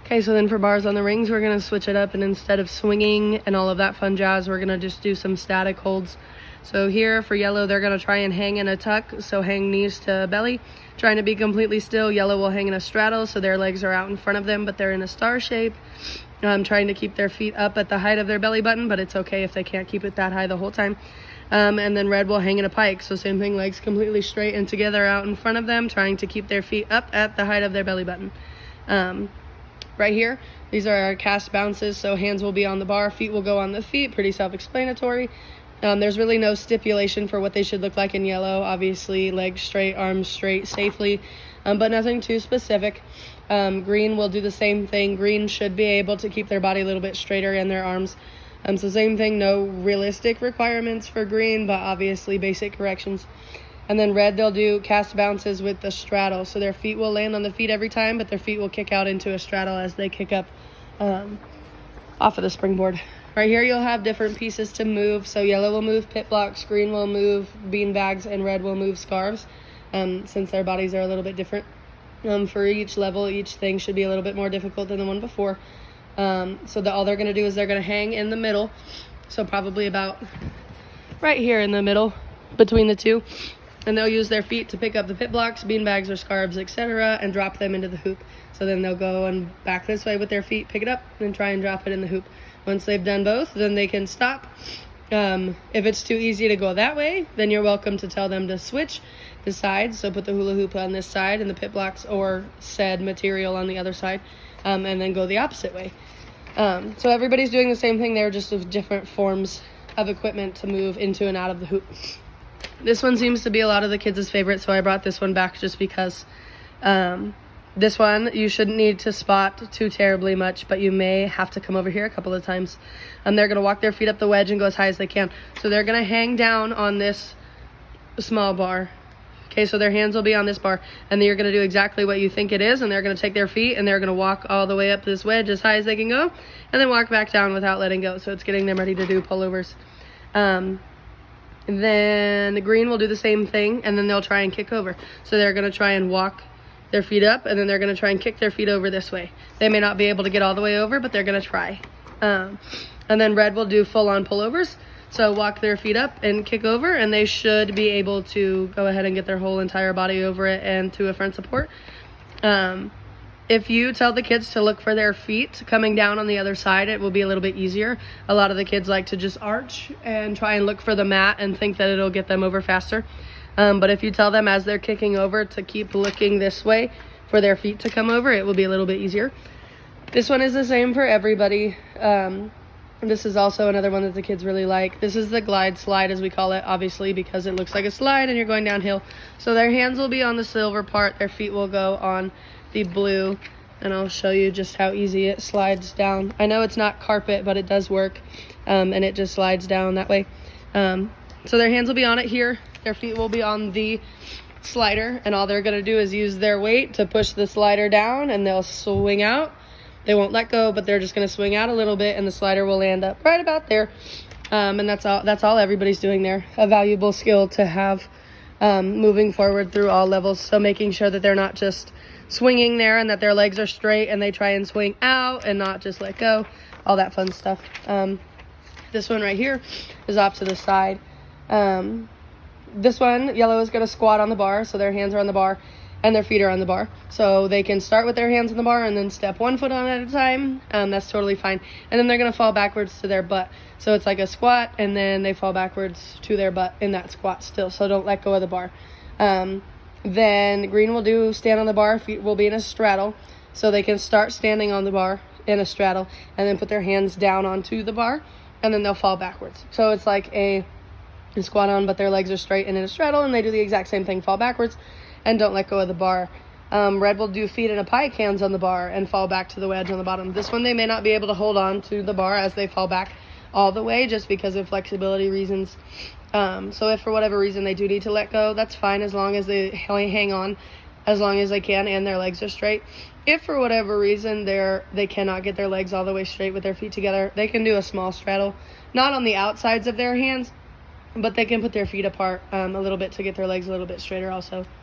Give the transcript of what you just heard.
Okay, so then for bars on the rings, we're gonna switch it up, and instead of swinging and all of that fun jazz, we're gonna just do some static holds. So here for yellow, they're gonna try and hang in a tuck, so hang knees to belly, trying to be completely still. Yellow will hang in a straddle, so their legs are out in front of them, but they're in a star shape. Trying to keep their feet up at the height of their belly button, but it's okay if they can't keep it that high the whole time. And then red will hang in a pike, so same thing, legs completely straight and together out in front of them, trying to keep their feet up at the height of their belly button. Right here, these are our cast bounces, so hands will be on the bar, feet will go on the feet, pretty self-explanatory. There's really no stipulation for what they should look like in yellow. Obviously, legs straight, arms straight safely, but nothing too specific. Green will do the same thing. Green should be able to keep their body a little bit straighter and their arms. So same thing, no realistic requirements for green, but obviously basic corrections. And then red, they'll do cast bounces with the straddle. So their feet will land on the feet every time, but their feet will kick out into a straddle as they kick up off of the springboard. Right here, you'll have different pieces to move. So yellow will move pit blocks, green will move bean bags, and red will move scarves, since their bodies are a little bit different. For each level, each thing should be a little bit more difficult than the one before. So all they're going to do is they're going to hang in the middle. So probably about right here in the middle between the two. And they'll use their feet to pick up the pit blocks, bean bags, or scarves, etc., and drop them into the hoop. So then they'll go and back this way with their feet, pick it up, and try and drop it in the hoop. Once they've done both, then they can stop. If it's too easy to go that way, then you're welcome to tell them to switch the sides. So put the hula hoop on this side and the pit blocks or said material on the other side, and then go the opposite way. So everybody's doing the same thing there, just with different forms of equipment to move into and out of the hoop. This one seems to be a lot of the kids' favorite, so I brought this one back just because this one you shouldn't need to spot too terribly much, but you may have to come over here a couple of times. They're going to walk their feet up the wedge and go as high as they can. So they're going to hang down on this small bar. Okay, so their hands will be on this bar, and then you're going to do exactly what you think it is, and they're going to take their feet, and they're going to walk all the way up this wedge as high as they can go, and then walk back down without letting go. So it's getting them ready to do pullovers. Then the green will do the same thing, and then they'll try and kick over. So they're going to try and walk their feet up, and then they're going to try and kick their feet over this way. They may not be able to get all the way over, but they're going to try. And then red will do full-on pullovers. So walk their feet up and kick over, and they should be able to go ahead and get their whole entire body over it and to a front support. If you tell the kids to look for their feet coming down on the other side, it will be a little bit easier. A lot of the kids like to just arch and try and look for the mat and think that it'll get them over faster. But if you tell them as they're kicking over to keep looking this way for their feet to come over, it will be a little bit easier. This one is the same for everybody. This is also another one that the kids really like. This is the glide slide, as we call it, obviously, because it looks like a slide and you're going downhill. So their hands will be on the silver part, their feet will go on the blue, and I'll show you just how easy it slides down. I know it's not carpet, but it does work, and it just slides down that way. So their hands will be on it here, their feet will be on the slider, and all they're going to do is use their weight to push the slider down, and they'll swing out. They won't let go, but they're just going to swing out a little bit, and the slider will land up right about there. And that's all everybody's doing there. A valuable skill to have moving forward through all levels. So making sure that they're not just swinging there and that their legs are straight and they try and swing out and not just let go. All that fun stuff. This one right here is off to the side. This one, yellow, is going to squat on the bar, so their hands are on the bar and their feet are on the bar. So they can start with their hands on the bar and then step 1 foot on at a time. That's totally fine. And then they're going to fall backwards to their butt. So it's like a squat, and then they fall backwards to their butt in that squat still. So don't let go of the bar. Then green will do stand on the bar, feet will be in a straddle. So they can start standing on the bar in a straddle and then put their hands down onto the bar, and then they'll fall backwards. So it's like a squat on, but their legs are straight and in a straddle, and they do the exact same thing, fall backwards and don't let go of the bar. Red will do feet in a pike, hands on the bar, and fall back to the wedge on the bottom. This one, they may not be able to hold on to the bar as they fall back all the way, just because of flexibility reasons. So if for whatever reason they do need to let go, that's fine, as long as they hang on as long as they can and their legs are straight. If for whatever reason they cannot get their legs all the way straight with their feet together, they can do a small straddle, not on the outsides of their hands, but they can put their feet apart a little bit to get their legs a little bit straighter also.